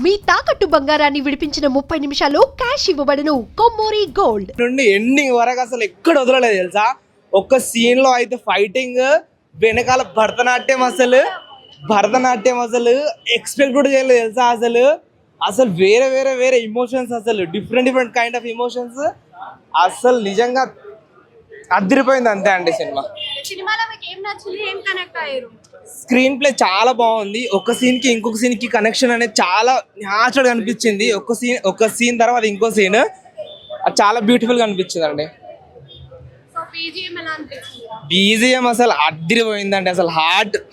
మీ తాకట్టు బంగారాన్ని విడిపించిన 30 నిమిషాల్లో క్యాష్ ఇవ్వబడును. కొమ్మూరి గోల్డ్ నుండి ఎండింగ్ వరకు అసలు ఎక్కడ వదలలేదు తెలుసా. ఒక్క సీన్ లో అయితే ఫైటింగ్ వెనకాల భరతనాట్యం అసలు ఎక్స్పెక్ట్ కూడా చేయలేదు తెలుసా. అసలు వేరే ఇమోషన్స్, అసలు డిఫరెంట్ కైండ్ ఆఫ్ ఇమోషన్స్. అసలు నిజంగా అదిరిపోయింది అంతే అండి సినిమా. స్క్రీన్ ప్లే చాలా బాగుంది. ఒక సీన్ కి ఇంకొక సీన్ కి కనెక్షన్ అనేది చాలా న్యాచురల్ గా అనిపించింది. ఒక సీన్ తర్వాత ఇంకో సీన్ అది చాలా బ్యూటిఫుల్ గా అనిపించింది అండి. బీజిఎం అసలు అదిరిపోయిందండి. అసలు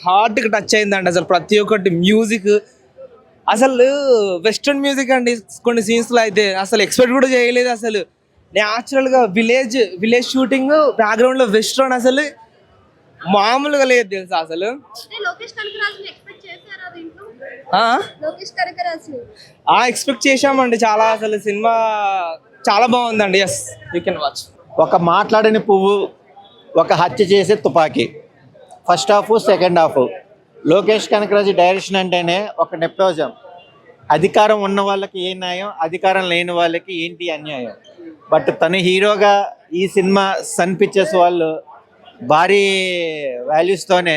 హార్ట్ కి టచ్ అయిందండి. అసలు ప్రతి ఒక్కటి మ్యూజిక్ అసలు వెస్ట్రన్ మ్యూజిక్ అండి. కొన్ని సీన్స్ లో అయితే అసలు ఎక్స్పెక్ట్ కూడా చేయలేదు. అసలు న్యాచురల్ గా విలేజ్ షూటింగ్, బ్యాక్గ్రౌండ్ లో వెస్ట్రన్, అసలు మామూలుగా లేదు తెలుసా. అసలు ఎక్స్పెక్ట్ చేశామండి చాలా. అసలు సినిమా చాలా బాగుందండి. Yes, you can watch. ఒక మాట్లాడని పువ్వు, ఒక హత్య చేసే తుపాకీ. First half, second half. Lokesh Kanagaraj direction అంటేనే ఒక నెపోటిజం. అధికారం ఉన్న వాళ్ళకి ఏ న్యాయం, అధికారం లేని వాళ్ళకి ఏంటి అన్యాయం. బట్ తను హీరోగా ఈ సినిమా సన్ పిక్చర్స్ వాళ్ళు భారీ వాల్యూస్తోనే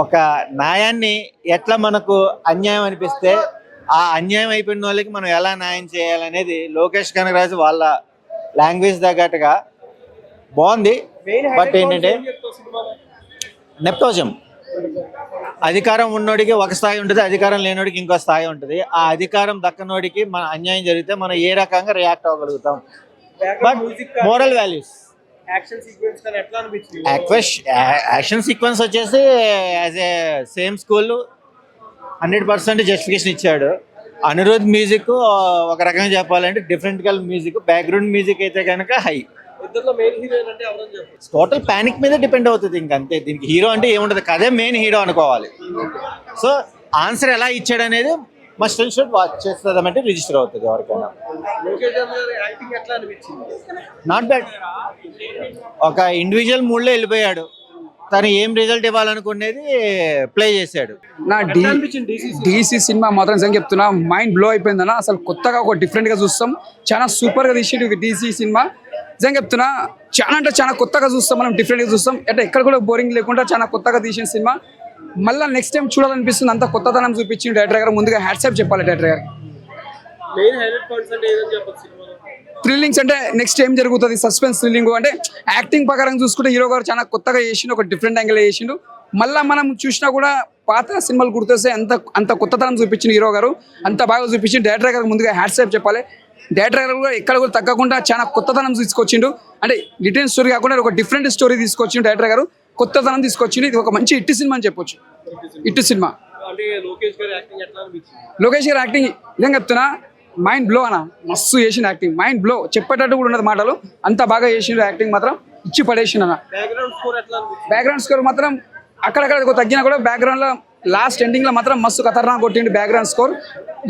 ఒక న్యాయాన్ని ఎట్లా మనకు అన్యాయం అనిపిస్తే ఆ అన్యాయం అయిపోయిన వాళ్ళకి మనం ఎలా న్యాయం చేయాలనేది లోకేష్ కనకరాజు వాళ్ళ లాంగ్వేజ్ తగ్గట్టుగా బాగుంది. బట్ ఏంటంటే నెపోటిజం, అధికారం ఉన్నోడికి ఒక స్థాయి ఉంటుంది, అధికారం లేనోడికి ఇంకో స్థాయి ఉంటుంది. ఆ అధికారం దక్కనోడికి మన అన్యాయం జరిగితే మనం ఏ రకంగా రియాక్ట్ అవ్వగలుగుతాం. But moral values, action sequence వచ్చేసి as a same school 100% justification ఇచ్చాడు. అనిరుద్ మ్యూజిక్ ఒక రకంగా చెప్పాలంటే డిఫరెంట్గా మ్యూజిక్, బ్యాక్గ్రౌండ్ మ్యూజిక్ అయితే కనుక హై. టోటల్ ప్యానిక్ మీద డిపెండ్ అవుతుంది. ఇంకంతే, దీనికి హీరో అంటే ఏముంటుంది, కదే మెయిన్ హీరో అనుకోవాలి. సో ఆన్సర్ ఎలా ఇచ్చాడు అనేది మస్ట్ అండ్ షుడ్ వాచ్ చేస్తుందంటే రిజిస్టర్ అవుతుంది ఎవరికైనా. Not bad. ఒక ఇండివిజువల్ మూడ్లో వెళ్ళిపోయాడు. తను ఏం రిజల్ట్ ఇవ్వాలనుకునేది ప్లే చేశాడు. నా డీసీ సినిమా మాత్రం నిజంగా చెప్తున్నా, మైండ్ బ్లో అయిపోయిందన్న. అసలు కొత్తగా ఒక డిఫరెంట్గా చూస్తాం. చాలా సూపర్గా తీసేది డీసీ సినిమా. నిజంగా చెప్తున్నా, చాలా అంటే చాలా కొత్తగా చూస్తాం, మనం డిఫరెంట్గా చూస్తాం. అంటే ఎక్కడ కూడా బోరింగ్ లేకుండా చాలా కొత్తగా తీసిన సినిమా. మళ్ళీ నెక్స్ట్ టైం చూడాలనిపిస్తుంది. అంత కొత్తదనం చూపించింది డైరెక్టర్ గారు. ముందుగా హ్యాట్సాప్ చెప్పాలి డైరెక్టర్ గారు. థ్రిల్లింగ్స్ అంటే నెక్స్ట్ ఏం జరుగుతుంది, సస్పెన్స్ థ్రిల్లింగ్. అంటే యాక్టింగ్ ప్రకారం చూసుకుంటే హీరో గారు చాలా కొత్తగా చేసిండు, ఒక డిఫరెంట్ యాంగిల్ చేసిండు. మళ్ళీ మనం చూసినా కూడా పాత సినిమాలు గుర్తొస్తే అంత కొత్తదనం చూపించింది హీరో గారు. అంత బాగా చూపించింది డైరెక్టర్ గారు. ముందుగా హ్యాట్సాప్ చెప్పాలి. డైరెక్టర్ గారు కూడా ఎక్కడ కూడా తగ్గకుండా చాలా కొత్తదనం తీసుకొచ్చిండు. అంటే రిటర్న్ స్టోరీ కాకుండా ఒక డిఫరెంట్ స్టోరీ తీసుకొచ్చిండు డైరెక్టర్ గారు. కొత్తదనం తీసుకొచ్చింది. ఇది ఒక మంచి హిట్ సినిమా అని చెప్పొచ్చు. Hit cinema. లోకేష్ గారు యాక్టింగ్ నిజంగా చెప్తున్నా, మైండ్ బ్లో అన్న. మస్తు చేసిన యాక్టింగ్, మైండ్ బ్లో. చెప్పేటట్టు కూడా ఉన్నది మాటలు. అంత బాగా చేసిండు యాక్టింగ్ మాత్రం. ఇచ్చి పడేసిండు అన్న. బ్యాక్గ్రౌండ్ స్కోర్ మాత్రం అక్కడక్కడ తగ్గినా కూడా బ్యాక్గ్రౌండ్ లో లాస్ట్ ఎండింగ్ లో మాత్రం మస్తు ఖతర్నాక్ కొట్టిండు బ్యాక్గ్రౌండ్ స్కోర్.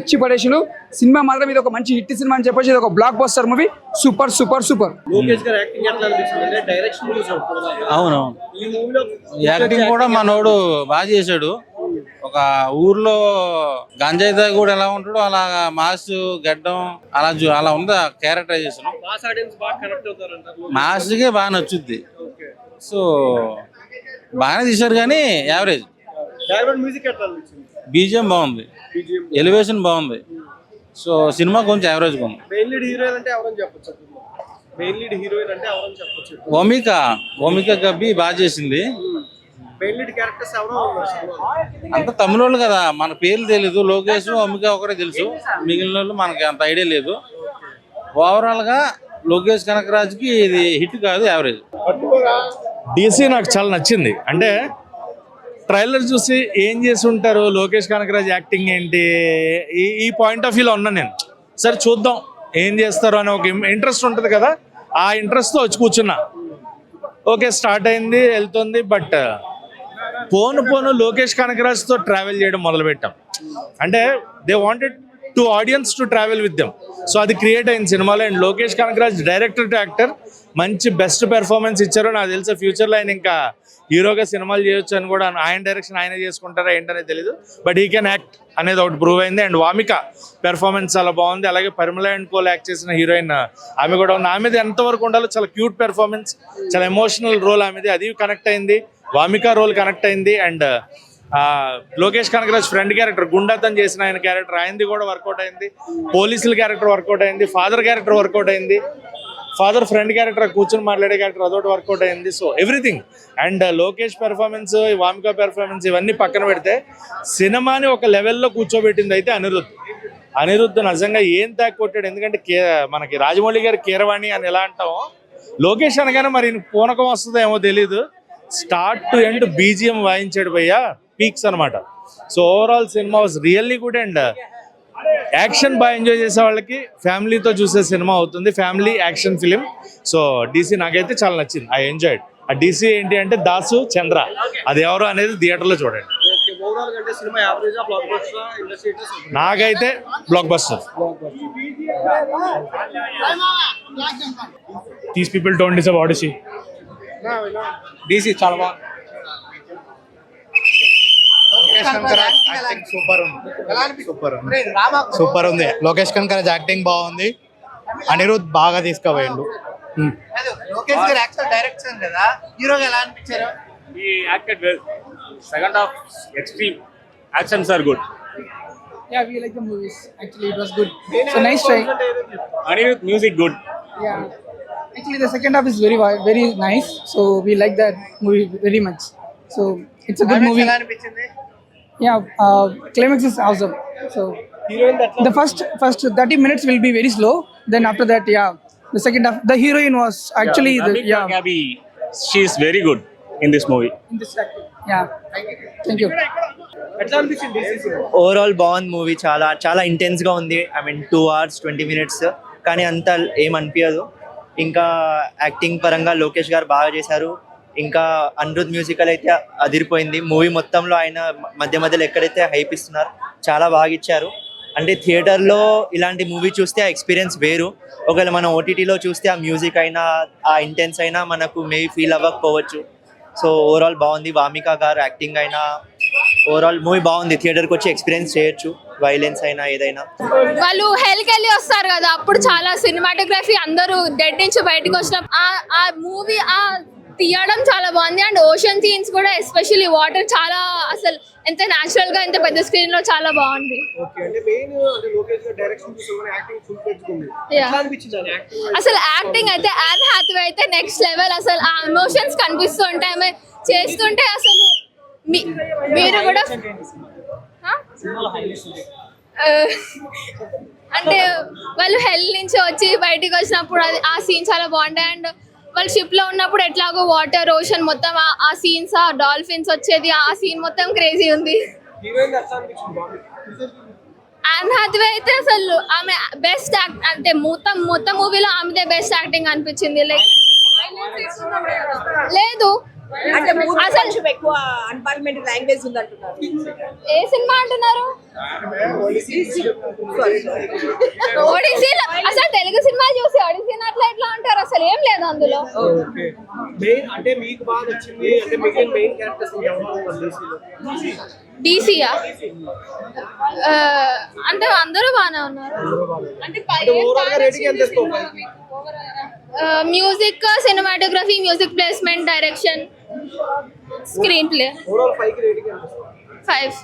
ఇచ్చి పడేసిండు. సినిమా మాత్రం ఇది ఒక మంచి హిట్ సినిమా అని చెప్పొచ్చు. ఇది ఒక block buster movie. Super super super. అవును, యాక్టింగ్ కూడా మనోడు బాగా చేశాడు. ఒక ఊర్లో గంజాయి తాగి కూడా ఎలా ఉంటాడో అలా మాస్ గడ్డం అలా ఉంది క్యారెక్టరైజేషన్. మాస్కే బాగా నచ్చుద్ది. సో బాగానే తీశారు కానీ యావరేజ్. బీజిఎం బాగుంది, ఎలివేషన్ బాగుంది. సో సినిమా కొంచెం యావరేజ్గా ఉంది. ఓమిక గబ్బి బాగా చేసింది. అంత తమిళ వాళ్ళు కదా, మన పేర్లు తెలీదు. లోకేష్, ఓమిక ఒకటే తెలుసు, మిగిలిన వాళ్ళు మనకి అంత ఐడియా లేదు. ఓవరాల్ గా లోకేష్ కనకరాజుకి ఇది హిట్ కాదు, యావరేజ్. డీసీ నాకు చాలా నచ్చింది. అంటే ట్రైలర్ చూసి ఏం చేసి ఉంటారు, లోకేష్ కనకరాజ్ యాక్టింగ్ ఏంటి, ఈ పాయింట్ ఆఫ్ వ్యూలో ఉన్నాను నేను. సరే చూద్దాం ఏం చేస్తారు అని ఒక ఇంట్రెస్ట్ ఉంటుంది కదా, ఆ ఇంట్రెస్ట్తో వచ్చి కూర్చున్నా. ఓకే, స్టార్ట్ అయింది, వెళ్తుంది. బట్ పోను లోకేష్ కనకరాజ్తో ట్రావెల్ చేయడం మొదలుపెట్టాం. అంటే they wanted to audience to travel with them. So అది క్రియేట్ అయింది సినిమాలో. And Lokesh Kanagaraj director to actor మంచి బెస్ట్ పెర్ఫార్మెన్స్ ఇచ్చారు. నాకు తెలిసే ఫ్యూచర్లో ఆయన ఇంకా హీరోగా సినిమాలు చేయొచ్చు అని కూడా, ఆయన డైరెక్షన్ ఆయనే చేసుకుంటారా ఏంటనేది తెలీదు, బట్ హీ కెన్ యాక్ట్ అనేది ఒకటి ప్రూవ్ అయింది. అండ్ వామిక పెర్ఫార్మెన్స్ చాలా బాగుంది. అలాగే పరిమళ అండ్ కోల్ యాక్ట్ చేసిన హీరోయిన్ ఆమె కూడా ఉంది. ఆమెది ఎంతవరకు ఉండాలో చాలా క్యూట్ పెర్ఫార్మెన్స్, చాలా ఎమోషనల్ రోల్ ఆమెది, అది కనెక్ట్ అయింది. వామిక రోల్ కనెక్ట్ అయింది. And Lokesh Kanagaraj friend character గుండాతన్ చేసిన ఆయన క్యారెక్టర్ ఆయనది కూడా వర్కౌట్ అయింది. పోలీసుల క్యారెక్టర్ వర్కౌట్ అయింది. ఫాదర్ క్యారెక్టర్ వర్కౌట్ అయింది. ఫాదర్ ఫ్రెండ్ క్యారెక్టర్ కూర్చొని మాట్లాడే క్యారెక్టర్ అదొకటి వర్కౌట్ అయింది. So everything. And Lokesh performance, Wamiqa performance ఇవన్నీ పక్కన పెడితే సినిమాని ఒక లెవెల్లో కూర్చోబెట్టింది అయితే అనిరుద్ధ్ నిజంగా ఏం తాకి కొట్టాడు. ఎందుకంటే మనకి రాజమౌళి గారి కీరవాణి అని ఎలా అంటామో, లోకేష్ అనగానే మరి పూనకం వస్తుందో ఏమో తెలీదు, స్టార్ట్ టు ఎండ్ బీజిఎం వాయించాడు భయ్యా, పీక్స్ అనమాట. So overall cinema was really good. And action బాగా ఎంజాయ్ చేసే వాళ్ళకి ఫ్యామిలీతో చూసే సినిమా అవుతుంది, family action film. So DC నాకైతే చాలా నచ్చింది, ఐ ఎంజాయ్డ్. ఆ డీసీ ఏంటి అంటే దాసు చంద్ర, అది ఎవరు అనేది థియేటర్లో చూడండి. నాకైతే block buster. These people don't deserve Odyssey. DC చాలా బాగుంది. సూపర్ ఉంది. లోకేష్ కనకరాజ్ యాక్టింగ్ బాగుంది. అనిరుద్ధ్ బాగా తీసుకుపోయిండు. లోకేష్ గారు యాక్చువల్ డైరెక్షన్ కదా, హీరోగా ఎలా అనిపించారు? He acted well. Second half, extreme. Actions are good. Yeah, we like the movies. Actually, it was good. So nice try. Anirudh music good. Yeah. Actually, the second half is very nice. So we like that movie very much. So it's a good movie. ఎలా అనిపించింది? Yeah, climax is awesome. So the first 30 minutes will be very slow. Then after that, yeah, the second half, the heroine was actually Gabby, she is very good in this movie. in this acting. Yeah. Thank you. Overall బాగుంది movie. చాలా చాలా ఇంటెన్స్గా ఉంది. I mean 2 hours 20 minutes, కానీ అంత ఏమనిపించదు. ఇంకా acting పరంగా లోకేష్ గారు బాగా చేశారు. ఇంకా అనిరుద్ధ్ మ్యూజికల్ అయితే అదిరిపోయింది. మూవీ మొత్తంలో ఆయన మధ్యలో ఎక్కడైతే హైప్ ఇస్తున్నారు చాలా బాగా ఇచ్చారు. అంటే థియేటర్లో ఇలాంటి మూవీ చూస్తే ఆ ఎక్స్పీరియన్స్ వేరు. ఒకవేళ మనం ఓటీటీలో చూస్తే ఆ మ్యూజిక్ అయినా ఆ ఇంటెన్స్ అయినా మనకు మేబీ ఫీల్ అవ్వకపోవచ్చు. సో ఓవరాల్ బాగుంది. వామిక గారు యాక్టింగ్ అయినా ఓవరాల్ మూవీ బాగుంది. థియేటర్కి వచ్చి ఎక్స్పీరియన్స్ చేయొచ్చు, వైలెన్స్ అయినా ఏదైనా. వాళ్ళు హెల్కి వెళ్ళి వస్తారు కదా, అప్పుడు చాలా సినిమాటోగ్రఫీ, అందరూ డెడ్ నుంచి బయటకు వచ్చిన ఆ మూవీ తీయడం చాలా బాగుంది. అండ్ ఓషన్ సీన్స్ కూడా, ఎస్పెషల్లీ వాటర్, చాలా అసలు ఎంత న్యాచురల్ గా ఎంత పెద్ద స్క్రీన్ లో చాలా బాగుంది. అసలు యాక్టింగ్ అయితే యాన్ హ్యాథ్వే అయితే నెక్స్ట్ లెవెల్. అసలు ఆ ఎమోషన్స్ కనిపిస్తూ ఉంటాయి ఆమె చేస్తుంటే. అసలు మీరు కూడా అంటే వాళ్ళు హెల్ నుంచి వచ్చి బయటికి వచ్చినప్పుడు ఆ సీన్ చాలా బాగుంటాయి. అండ్ వాళ్ళు షిప్ లో ఉన్నప్పుడు ఎట్లాగో వాటర్, ఓషన్ మొత్తం ఆ సీన్స్, ఆ డాల్ఫిన్స్ వచ్చేది, ఆ సీన్ మొత్తం క్రేజీ ఉంది. యాన్ హ్యాథ్వే అయితే అసలు ఆమె బెస్ట్ యాక్ట్, అంటే మొత్తం మూవీలో ఆమెదే బెస్ట్ యాక్టింగ్ అనిపించింది. లైక్ లేదు అసలు ఎక్కువ అన్పార్లమెంటరీ లాంగ్వేజ్ ఉంది అంటున్నారు. ఏ సినిమా అంటున్నారు? ఒడిసీ. అసలు తెలుగు సినిమా చూసి ఒడిసీ అట్లా ఎట్లా అంటారు? అసలు ఏం లేదు అందులో. డీసీయా అంటే అందరూ బాగానే ఉన్నారు. Music, cinematography, music placement, direction, screen play 5.